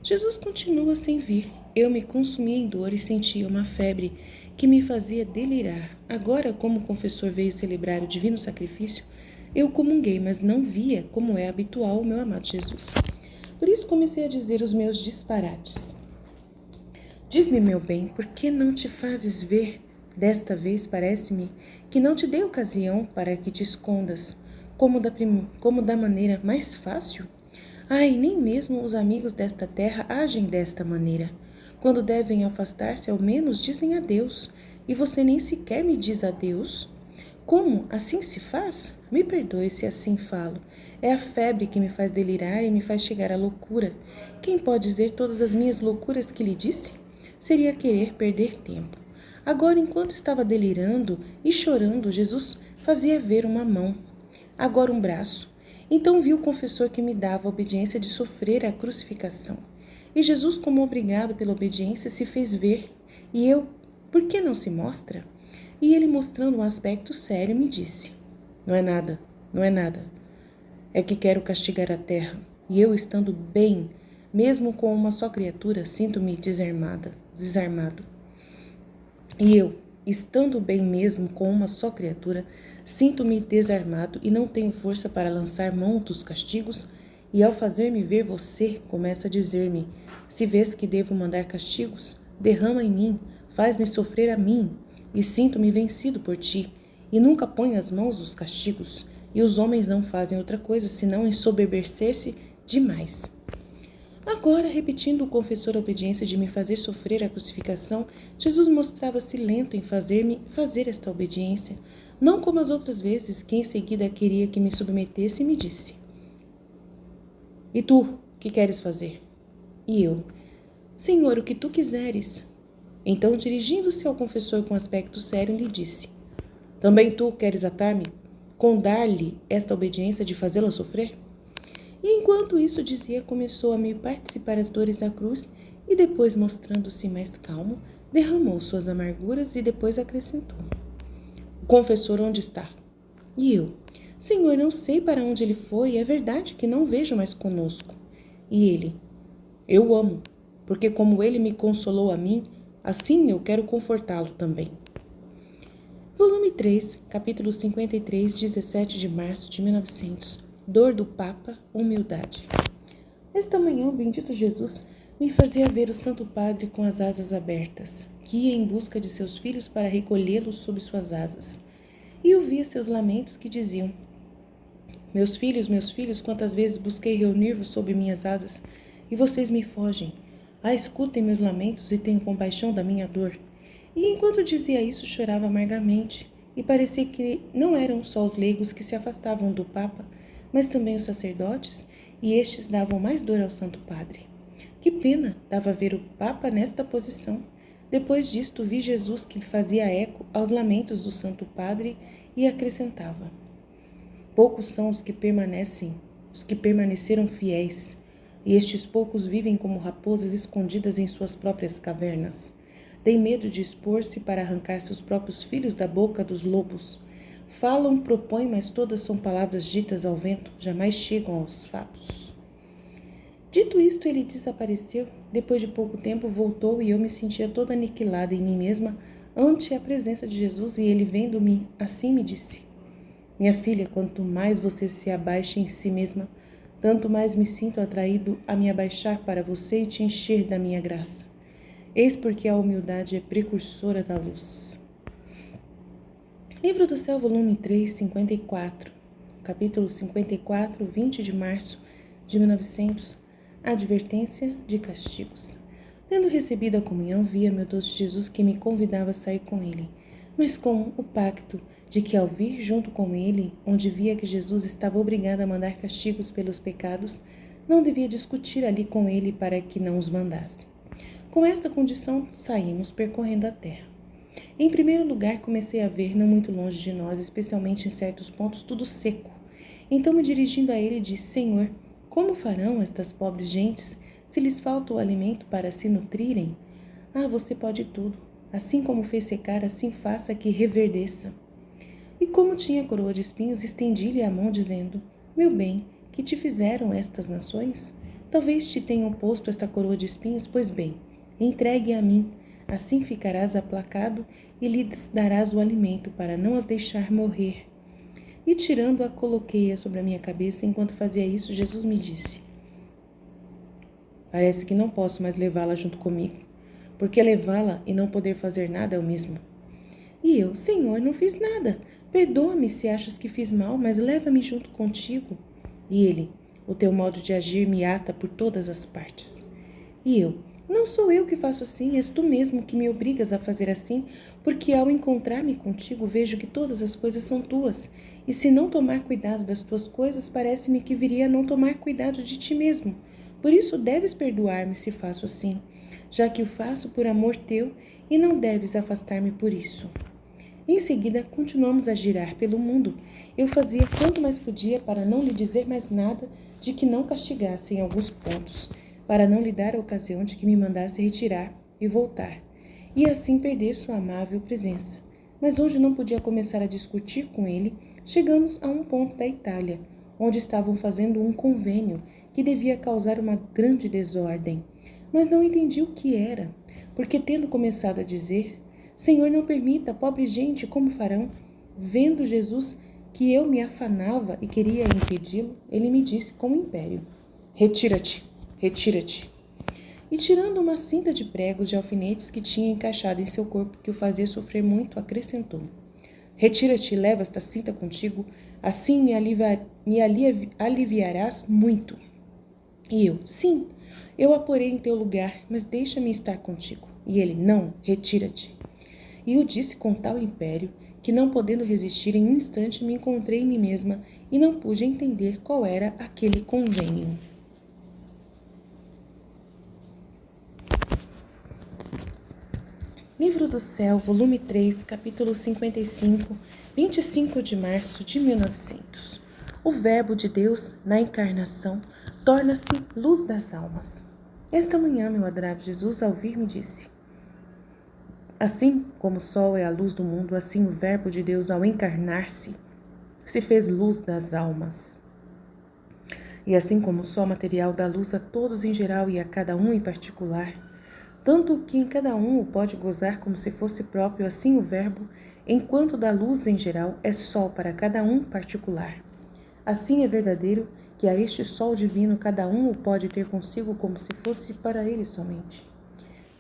Jesus continua sem vir. Eu me consumia em dor e sentia uma febre que me fazia delirar. Agora, como o confessor veio celebrar o divino sacrifício, eu comunguei, mas não via, como é habitual, o meu amado Jesus. Por isso comecei a dizer os meus disparates. Diz-me, meu bem, por que não te fazes ver? Desta vez parece-me que não te dei ocasião para que te escondas, como da maneira mais fácil. Ai, nem mesmo os amigos desta terra agem desta maneira. Quando devem afastar-se, ao menos dizem adeus. E você nem sequer me diz adeus? Como? Assim se faz? Me perdoe se assim falo. É a febre que me faz delirar e me faz chegar à loucura. Quem pode dizer todas as minhas loucuras que lhe disse? Seria querer perder tempo. Agora, enquanto estava delirando e chorando, Jesus fazia ver uma mão, agora um braço. Então viu o confessor que me dava a obediência de sofrer a crucificação. E Jesus, como obrigado pela obediência, se fez ver. E eu, por que não se mostra? E ele, mostrando um aspecto sério, me disse: Não é nada, não é nada. É que quero castigar a terra. E eu, estando bem, mesmo com uma só criatura, sinto-me desarmado. E eu, estando bem mesmo com uma só criatura, sinto-me desarmado e não tenho força para lançar mão dos castigos. E ao fazer-me ver você, começa a dizer-me: se vês que devo mandar castigos, derrama em mim, faz-me sofrer a mim. E sinto-me vencido por ti, e nunca ponho as mãos dos castigos. E os homens não fazem outra coisa senão ensoberbecer-se demais. Agora, repetindo o confessor a obediência de me fazer sofrer a crucificação, Jesus mostrava-se lento em fazer-me fazer esta obediência, não como as outras vezes, que em seguida queria que me submetesse e me disse: E tu, que queres fazer? E eu: Senhor, o que tu quiseres. Então, dirigindo-se ao confessor com aspecto sério, lhe disse: Também tu queres atar-me, com dar-lhe esta obediência de fazê-lo sofrer? E enquanto isso dizia, começou a me participar as dores da cruz e depois, mostrando-se mais calmo, derramou suas amarguras e depois acrescentou: O confessor onde está? E eu: Senhor, não sei para onde ele foi, é verdade que não vejo mais conosco. E ele: Eu o amo, porque como ele me consolou a mim, assim eu quero confortá-lo também. Volume 3, capítulo 53, 17 de março de 1900. Dor do Papa, humildade. Esta manhã, o bendito Jesus me fazia ver o Santo Padre com as asas abertas, que ia em busca de seus filhos para recolhê-los sob suas asas. E ouvia seus lamentos que diziam: meus filhos, quantas vezes busquei reunir-vos sob minhas asas, e vocês me fogem. Escutem meus lamentos e tenham compaixão da minha dor. E enquanto dizia isso, chorava amargamente, e parecia que não eram só os leigos que se afastavam do Papa, mas também os sacerdotes, e estes davam mais dor ao Santo Padre. Que pena dava ver o Papa nesta posição. Depois disto, vi Jesus que fazia eco aos lamentos do Santo Padre e acrescentava: poucos são os que permaneceram fiéis, e estes poucos vivem como raposas escondidas em suas próprias cavernas. Têm medo de expor-se para arrancar seus próprios filhos da boca dos lobos. Falam, propõem, mas todas são palavras ditas ao vento, jamais chegam aos fatos. Dito isto, ele desapareceu. Depois de pouco tempo voltou e eu me sentia toda aniquilada em mim mesma ante a presença de Jesus, e ele, vendo-me assim, me disse: minha filha, quanto mais você se abaixa em si mesma, tanto mais me sinto atraído a me abaixar para você e te encher da minha graça. Eis porque a humildade é precursora da luz. Livro do Céu, volume 3, 54, capítulo 54, 20 de março de 1900, advertência de castigos. Tendo recebido a comunhão, via meu doce Jesus que me convidava a sair com ele, mas com o pacto de que ao vir junto com ele, onde via que Jesus estava obrigado a mandar castigos pelos pecados, não devia discutir ali com ele para que não os mandasse. Com esta condição, saímos percorrendo a terra. Em primeiro lugar, comecei a ver, não muito longe de nós, especialmente em certos pontos, tudo seco. Então, me dirigindo a ele, disse: Senhor, como farão estas pobres gentes, se lhes falta o alimento para se nutrirem? Você pode tudo. Assim como fez secar, assim faça que reverdeça. E como tinha coroa de espinhos, estendi-lhe a mão, dizendo: meu bem, que te fizeram estas nações? Talvez te tenham posto esta coroa de espinhos, pois bem, entregue a mim, assim ficarás aplacado e lhes darás o alimento para não as deixar morrer. E tirando-a, coloquei-a sobre a minha cabeça. Enquanto fazia isso, Jesus me disse: parece que não posso mais levá-la junto comigo, porque levá-la e não poder fazer nada é o mesmo. E eu: Senhor, não fiz nada. Perdoa-me se achas que fiz mal, mas leva-me junto contigo. E ele: O teu modo de agir me ata por todas as partes. E eu: não sou eu que faço assim, és tu mesmo que me obrigas a fazer assim, porque ao encontrar-me contigo vejo que todas as coisas são tuas, e se não tomar cuidado das tuas coisas, parece-me que viria a não tomar cuidado de ti mesmo. Por isso deves perdoar-me se faço assim, já que o faço por amor teu, e não deves afastar-me por isso. Em seguida, continuamos a girar pelo mundo. Eu fazia quanto mais podia para não lhe dizer mais nada de que não castigasse em alguns pontos, para não lhe dar a ocasião de que me mandasse retirar e voltar, e assim perder sua amável presença. Mas onde não podia começar a discutir com ele, chegamos a um ponto da Itália, onde estavam fazendo um convênio que devia causar uma grande desordem. Mas não entendi o que era, porque tendo começado a dizer: Senhor, não permita, pobre gente, como farão? Vendo Jesus que eu me afanava e queria impedi-lo, ele me disse com império: retira-te, retira-te. E tirando uma cinta de pregos de alfinetes que tinha encaixado em seu corpo, que o fazia sofrer muito, acrescentou: retira-te e leva esta cinta contigo, assim me aliviarás muito. E eu: sim, eu a porei em teu lugar, mas deixa-me estar contigo. E ele: não, retira-te. E o disse com tal império que, não podendo resistir, em um instante me encontrei em mim mesma e não pude entender qual era aquele convênio. Livro do Céu, volume 3, capítulo 55, 25 de março de 1900. O Verbo de Deus, na encarnação, torna-se luz das almas. Esta manhã, meu adorável Jesus, ao vir, me disse: assim como o sol é a luz do mundo, assim o Verbo de Deus, ao encarnar-se, se fez luz das almas. E assim como o sol material dá luz a todos em geral e a cada um em particular, tanto que em cada um o pode gozar como se fosse próprio, assim o Verbo, enquanto dá luz em geral, é sol para cada um particular. Assim é verdadeiro que a este sol divino cada um o pode ter consigo como se fosse para ele somente.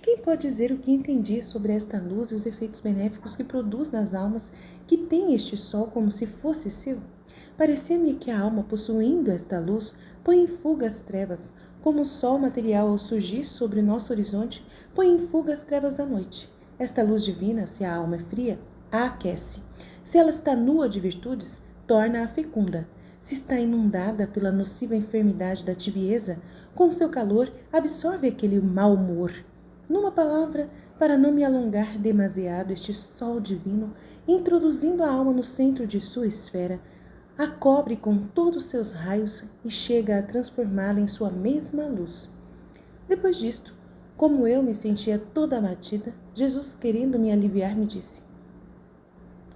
Quem pode dizer o que entendia sobre esta luz e os efeitos benéficos que produz nas almas que têm este sol como se fosse seu? Parecia-me que a alma, possuindo esta luz, põe em fuga as trevas, como o sol material, ao surgir sobre nosso horizonte, põe em fuga as trevas da noite. Esta luz divina, se a alma é fria, a aquece. Se ela está nua de virtudes, torna-a fecunda. Se está inundada pela nociva enfermidade da tibieza, com seu calor absorve aquele mau humor. Numa palavra, para não me alongar demasiado, este sol divino, introduzindo a alma no centro de sua esfera, a cobre com todos os seus raios e chega a transformá-la em sua mesma luz. Depois disto, como eu me sentia toda abatida, Jesus, querendo me aliviar, me disse: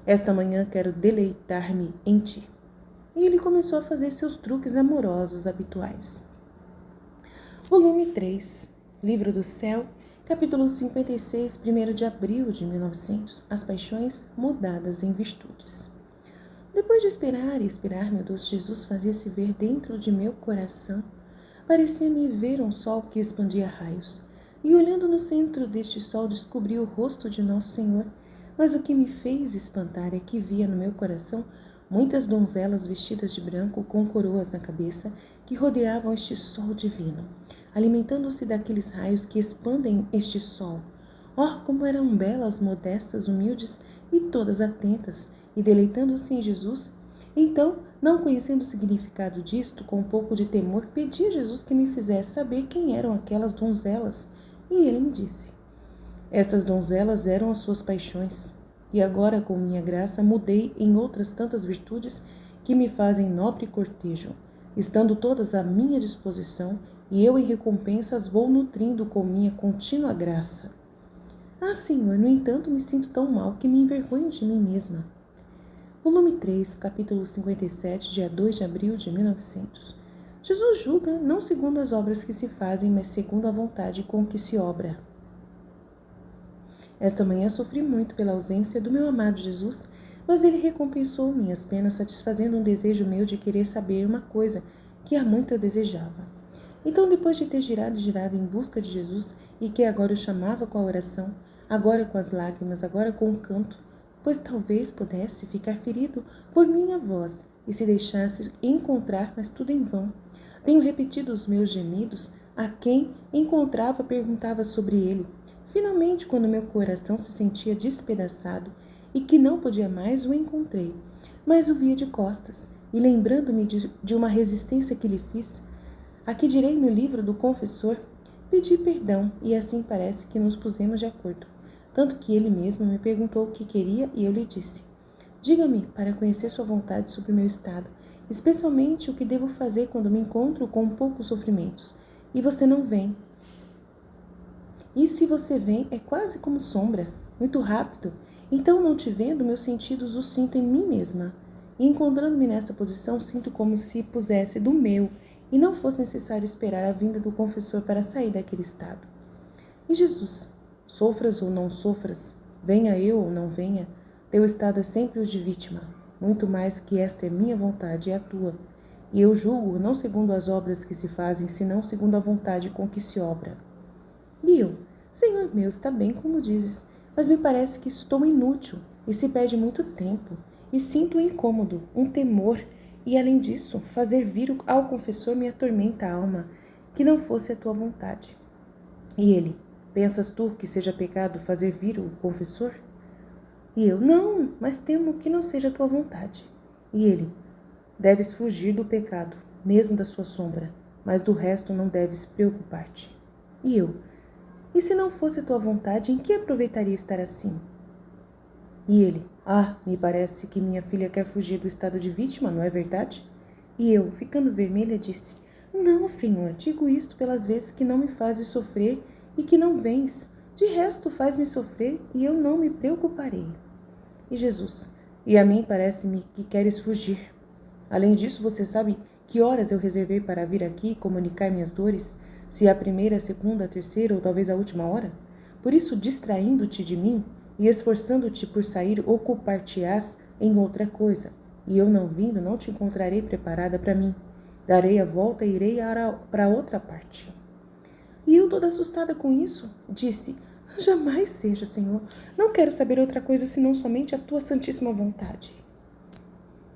esta manhã quero deleitar-me em ti. E ele começou a fazer seus truques amorosos habituais. Volume 3, Livro do Céu, capítulo 56, 1º de abril de 1900. As paixões mudadas em virtudes. Depois de esperar e esperar, meu doce Jesus fazia-se ver dentro de meu coração. Parecia-me ver um sol que expandia raios. E olhando no centro deste sol, descobri o rosto de Nosso Senhor. Mas o que me fez espantar é que via no meu coração muitas donzelas vestidas de branco com coroas na cabeça que rodeavam este sol divino, alimentando-se daqueles raios que expandem este sol. Oh, como eram belas, modestas, humildes e todas atentas, e deleitando-se em Jesus. Então, não conhecendo o significado disto, com um pouco de temor, pedi a Jesus que me fizesse saber quem eram aquelas donzelas. E ele me disse: essas donzelas eram as suas paixões. E agora, com minha graça, mudei em outras tantas virtudes que me fazem nobre cortejo, estando todas à minha disposição, e eu em recompensa as vou nutrindo com minha contínua graça. Ah, Senhor, no entanto, me sinto tão mal que me envergonho de mim mesma. Volume 3, capítulo 57, dia 2 de abril de 1900. Jesus julga não segundo as obras que se fazem, mas segundo a vontade com que se obra. Esta manhã sofri muito pela ausência do meu amado Jesus, mas ele recompensou minhas penas satisfazendo um desejo meu de querer saber uma coisa que há muito eu desejava. Então, depois de ter girado e girado em busca de Jesus, e que agora eu chamava com a oração, agora com as lágrimas, agora com o canto, pois talvez pudesse ficar ferido por minha voz e se deixasse encontrar, mas tudo em vão. Tenho repetido os meus gemidos a quem encontrava perguntava sobre ele. Finalmente, quando meu coração se sentia despedaçado e que não podia mais, o encontrei, mas o via de costas, e lembrando-me de uma resistência que lhe fiz, a que direi no livro do confessor, pedi perdão e assim parece que nos pusemos de acordo. Tanto que ele mesmo me perguntou o que queria e eu lhe disse: diga-me para conhecer sua vontade sobre o meu estado, especialmente o que devo fazer quando me encontro com poucos sofrimentos. E você não vem. E se você vem, é quase como sombra, muito rápido. Então, não te vendo, meus sentidos os sinto em mim mesma. E encontrando-me nesta posição, sinto como se pusesse do meu, e não fosse necessário esperar a vinda do confessor para sair daquele estado. E Jesus, sofras ou não sofras, venha eu ou não venha, teu estado é sempre o de vítima, muito mais que esta é minha vontade e a tua. E eu julgo não segundo as obras que se fazem, senão segundo a vontade com que se obra. E eu, Senhor meu, está bem como dizes, mas me parece que estou inútil e se perde muito tempo, e sinto um incômodo, um temor, e além disso, fazer vir ao confessor me atormenta a alma, que não fosse a tua vontade. E ele, pensas tu que seja pecado fazer vir o confessor? E eu, não, mas temo que não seja a tua vontade. E ele, deves fugir do pecado, mesmo da sua sombra, mas do resto não deves preocupar-te. E eu, e se não fosse a tua vontade, em que aproveitaria estar assim? E ele, me parece que minha filha quer fugir do estado de vítima, não é verdade? E eu, ficando vermelha, disse, não, Senhor, digo isto pelas vezes que não me fazes sofrer e que não vens. De resto, faz-me sofrer e eu não me preocuparei. E Jesus, e a mim parece-me que queres fugir. Além disso, você sabe que horas eu reservei para vir aqui comunicar minhas dores? Se a primeira, a segunda, a terceira ou talvez a última hora? Por isso, distraindo-te de mim e esforçando-te por sair, ocupar-te-ás em outra coisa. E eu não vindo, não te encontrarei preparada para mim. Darei a volta e irei para outra parte. E eu, toda assustada com isso, disse, jamais seja, Senhor. Não quero saber outra coisa senão somente a tua santíssima vontade.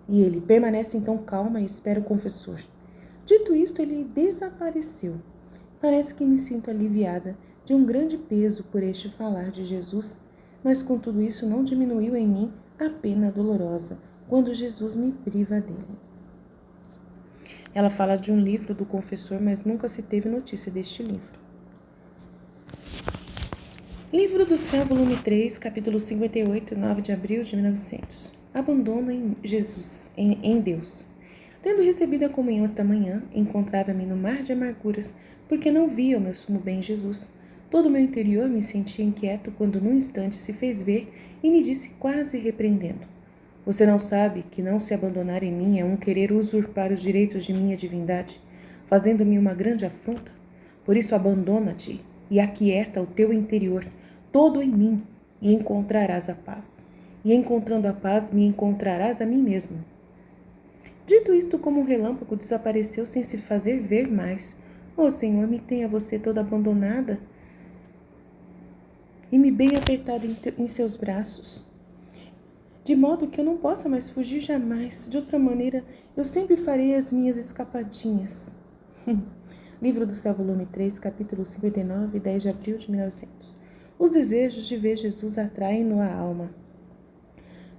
E ele permanece então calma e espera o confessor. Dito isto, ele desapareceu. Parece que me sinto aliviada de um grande peso por este falar de Jesus, mas com tudo isso não diminuiu em mim a pena dolorosa quando Jesus me priva dele. Ela fala de um livro do confessor, mas nunca se teve notícia deste livro. Livro do Céu, volume 3, capítulo 58, 9 de abril de 1900. Abandono em Jesus, em Deus. Tendo recebido a comunhão esta manhã, encontrava-me no mar de amarguras, porque não via o meu sumo bem Jesus. Todo o meu interior me sentia inquieto quando num instante se fez ver e me disse quase repreendendo. Você não sabe que não se abandonar em mim é um querer usurpar os direitos de minha divindade, fazendo-me uma grande afronta? Por isso abandona-te e aquieta o teu interior, todo em mim, e encontrarás a paz. E encontrando a paz, me encontrarás a mim mesmo. Dito isto, como um relâmpago, desapareceu sem se fazer ver mais. Senhor, me tenha você toda abandonada e me bem apertada em seus braços, de modo que eu não possa mais fugir jamais. De outra maneira, eu sempre farei as minhas escapadinhas. Livro do Céu, volume 3, capítulo 59, 10 de abril de 1900. Os desejos de ver Jesus atraem-no a alma.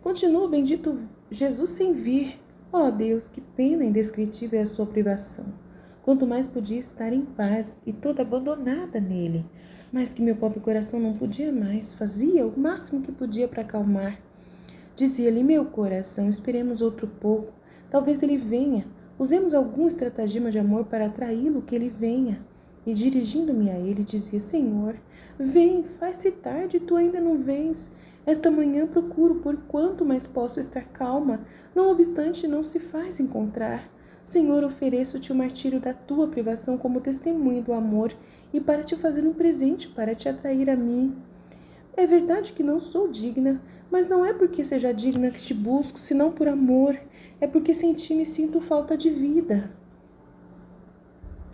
Continua o bendito Jesus sem vir. Deus, que pena indescritível é a sua privação. Quanto mais podia estar em paz e toda abandonada nele, mas que meu pobre coração não podia mais, fazia o máximo que podia para acalmar. Dizia-lhe, meu coração, esperemos outro pouco, talvez ele venha, usemos algum estratagema de amor para atraí-lo que ele venha. E dirigindo-me a ele, dizia, Senhor, vem, faz-se tarde e tu ainda não vens. Esta manhã procuro por quanto mais posso estar calma, não obstante não se faz encontrar. Senhor, ofereço-te o martírio da tua privação como testemunho do amor e para te fazer um presente para te atrair a mim. É verdade que não sou digna, mas não é porque seja digna que te busco, senão por amor. É porque sem ti me sinto falta de vida.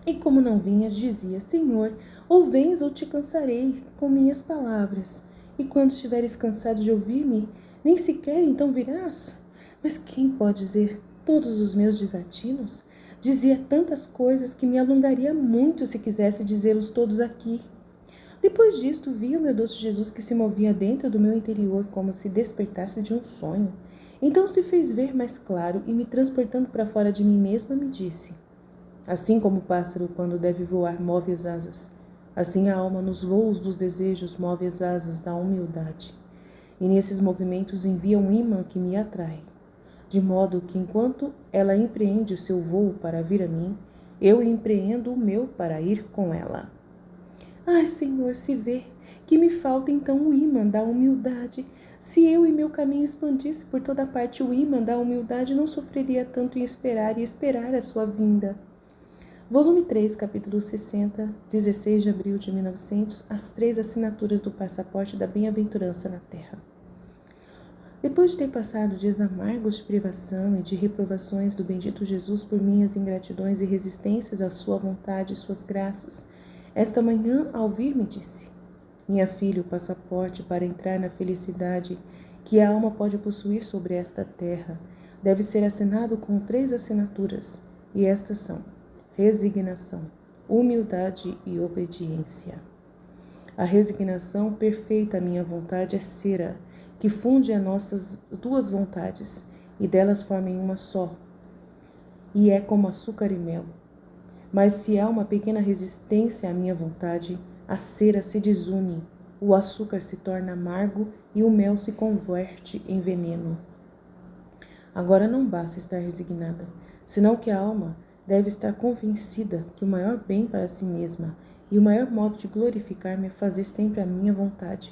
E como não vinhas, dizia, Senhor, ou vens ou te cansarei com minhas palavras. E quando estiveres cansado de ouvir-me, nem sequer então virás? Mas quem pode dizer todos os meus desatinos? Dizia tantas coisas que me alongaria muito se quisesse dizê-los todos aqui. Depois disto, vi o meu doce Jesus que se movia dentro do meu interior como se despertasse de um sonho. Então se fez ver mais claro e, me transportando para fora de mim mesma, me disse: assim como o pássaro, quando deve voar, move as asas, assim a alma nos voos dos desejos move as asas da humildade. E nesses movimentos envia um ímã que me atrai, de modo que enquanto ela empreende o seu voo para vir a mim, eu empreendo o meu para ir com ela. Ai, Senhor, se vê que me falta então o ímã da humildade. Se eu e meu caminho expandisse por toda parte o ímã da humildade, não sofreria tanto em esperar e esperar a sua vinda. Volume 3, capítulo 60, 16 de abril de 1900, as 3 assinaturas do passaporte da bem-aventurança na terra. Depois de ter passado dias amargos de privação e de reprovações do bendito Jesus por minhas ingratidões e resistências à sua vontade e suas graças, esta manhã, ao vir, me disse: minha filha, o passaporte para entrar na felicidade que a alma pode possuir sobre esta terra deve ser assinado com 3 assinaturas, e estas são resignação, humildade e obediência. A resignação perfeita à minha vontade é cera, que funde as nossas 2 vontades, e delas formem uma só, e é como açúcar e mel. Mas se há uma pequena resistência à minha vontade, a cera se desune, o açúcar se torna amargo e o mel se converte em veneno. Agora não basta estar resignada, senão que a alma deve estar convencida que o maior bem para si mesma e o maior modo de glorificar-me é fazer sempre a minha vontade.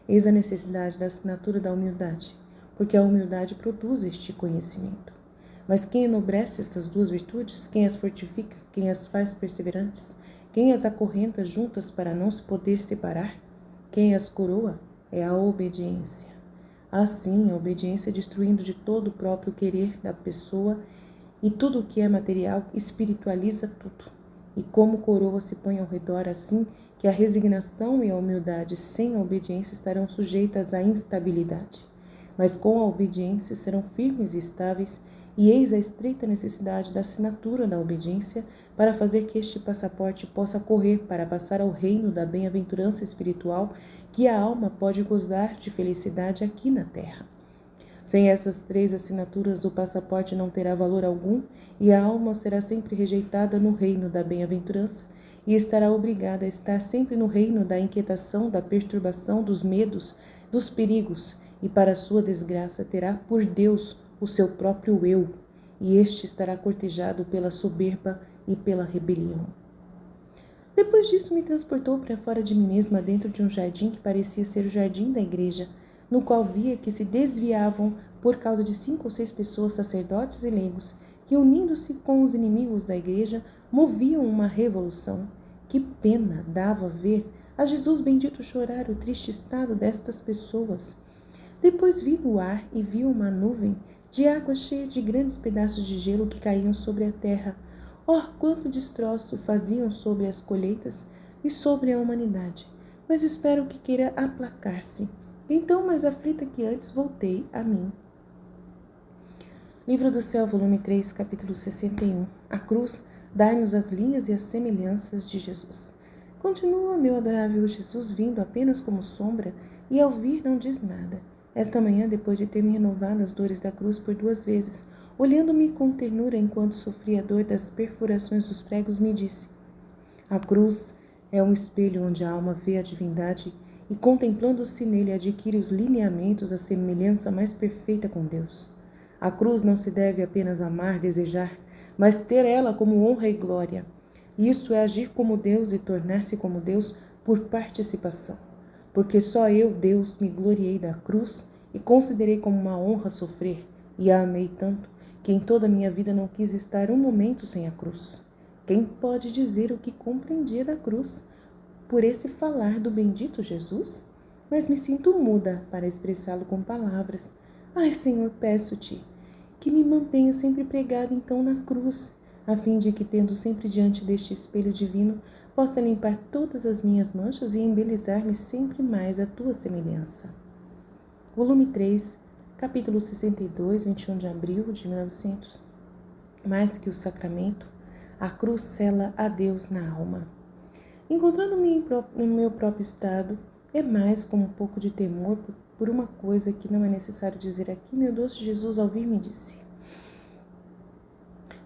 Eis a necessidade da assinatura da humildade, porque a humildade produz este conhecimento. Mas quem enobrece estas 2 virtudes, quem as fortifica, quem as faz perseverantes, quem as acorrenta juntas para não se poder separar, quem as coroa, é a obediência. Assim, a obediência, destruindo de todo o próprio querer da pessoa e tudo o que é material, espiritualiza tudo. E como coroa se põe ao redor, assim que a resignação e a humildade sem a obediência estarão sujeitas à instabilidade. Mas com a obediência serão firmes e estáveis, e eis a estreita necessidade da assinatura da obediência para fazer que este passaporte possa correr para passar ao reino da bem-aventurança espiritual, que a alma pode gozar de felicidade aqui na terra. Sem essas 3 assinaturas, o passaporte não terá valor algum e a alma será sempre rejeitada no reino da bem-aventurança e estará obrigada a estar sempre no reino da inquietação, da perturbação, dos medos, dos perigos, e para sua desgraça terá por Deus o seu próprio eu, e este estará cortejado pela soberba e pela rebelião. Depois disto, me transportou para fora de mim mesma, dentro de um jardim que parecia ser o jardim da igreja, no qual via que se desviavam por causa de 5 ou 6 pessoas, sacerdotes e leigos, que, unindo-se com os inimigos da igreja, moviam uma revolução. Que pena dava ver a Jesus bendito chorar o triste estado destas pessoas. Depois vi no ar e vi uma nuvem de água cheia de grandes pedaços de gelo que caíam sobre a terra. Oh, quanto destroço faziam sobre as colheitas e sobre a humanidade! Mas espero que queira aplacar-se. Então, mais aflita que antes, voltei a mim. Livro do Céu, volume 3, capítulo 61. A cruz, dai-nos as linhas e as semelhanças de Jesus. Continua meu adorável Jesus vindo apenas como sombra, e ao vir não diz nada. Esta manhã, depois de ter me renovado as dores da cruz por 2 vezes, olhando-me com ternura enquanto sofria a dor das perfurações dos pregos, me disse: a cruz é um espelho onde a alma vê a divindade e, contemplando-se nele, adquire os lineamentos, a semelhança mais perfeita com Deus. A cruz não se deve apenas amar, desejar, mas ter ela como honra e glória. Isto é agir como Deus e tornar-se como Deus por participação. Porque só eu, Deus, me gloriei da cruz e considerei como uma honra sofrer, e a amei tanto, que em toda a minha vida não quis estar um momento sem a cruz. Quem pode dizer o que compreendia da cruz por esse falar do bendito Jesus? Mas me sinto muda para expressá-lo com palavras. Ai, Senhor, peço-te que me mantenha sempre pregada então na cruz, a fim de que, tendo sempre diante deste espelho divino, possa limpar todas as minhas manchas e embelezar-me sempre mais à tua semelhança. Volume 3, capítulo 62, 21 de abril de 1900. Mais que o sacramento, a cruz sela a Deus na alma. Encontrando-me no meu próprio estado, é mais como um pouco de temor por uma coisa que não é necessário dizer aqui, meu doce Jesus ao vir me disse.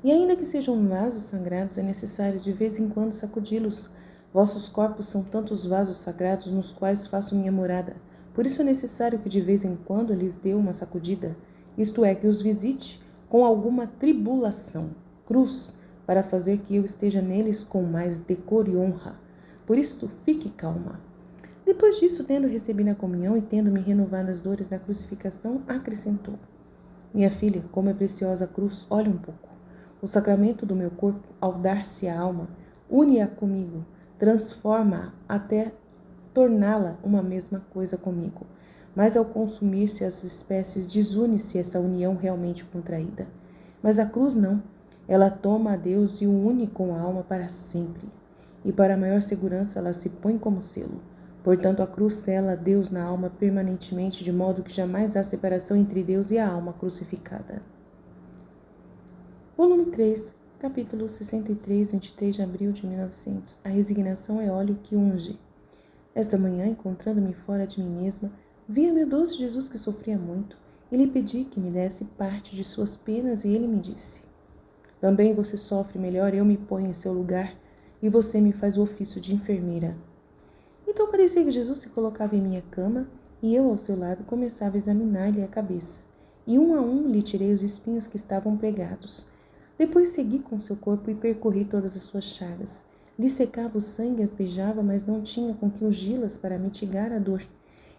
E ainda que sejam vasos sagrados, é necessário de vez em quando sacudi-los. Vossos corpos são tantos vasos sagrados nos quais faço minha morada. Por isso é necessário que de vez em quando lhes dê uma sacudida, isto é, que os visite com alguma tribulação, cruz, para fazer que eu esteja neles com mais decoro e honra. Por isto, fique calma. Depois disso, tendo recebido a comunhão e tendo-me renovado as dores da crucificação, acrescentou: Minha filha, como é preciosa a cruz, olhe um pouco. O sacramento do meu corpo, ao dar-se a alma, une-a comigo, transforma-a até torná-la uma mesma coisa comigo. Mas ao consumir-se as espécies, desune-se essa união realmente contraída. Mas a cruz não. Ela toma a Deus e o une com a alma para sempre. E para maior segurança ela se põe como selo. Portanto, a cruz sela a Deus na alma permanentemente, de modo que jamais há separação entre Deus e a alma crucificada. Volume 3, capítulo 63, 23 de abril de 1900. A resignação é óleo que unge. Esta manhã, encontrando-me fora de mim mesma, vi a meu doce Jesus que sofria muito e lhe pedi que me desse parte de suas penas e ele me disse: Também você sofre melhor, eu me ponho em seu lugar e você me faz o ofício de enfermeira. Então parecia que Jesus se colocava em minha cama e eu ao seu lado começava a examinar-lhe a cabeça e um a um lhe tirei os espinhos que estavam pregados. Depois segui com seu corpo e percorri todas as suas chagas. Lhe secava o sangue e as beijava, mas não tinha com que ungi-las para mitigar a dor.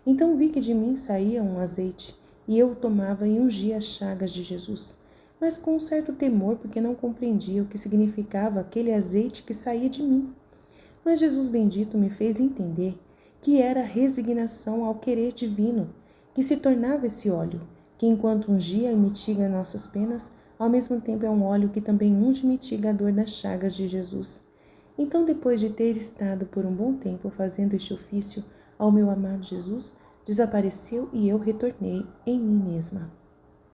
Então vi que de mim saía um azeite, e eu o tomava e ungia as chagas de Jesus, mas com um certo temor, porque não compreendia o que significava aquele azeite que saía de mim. Mas Jesus bendito me fez entender que era resignação ao querer divino, que se tornava esse óleo, que enquanto ungia e mitiga nossas penas, ao mesmo tempo é um óleo que também unge e mitiga a dor das chagas de Jesus. Então, depois de ter estado por um bom tempo fazendo este ofício ao meu amado Jesus, desapareceu e eu retornei em mim mesma.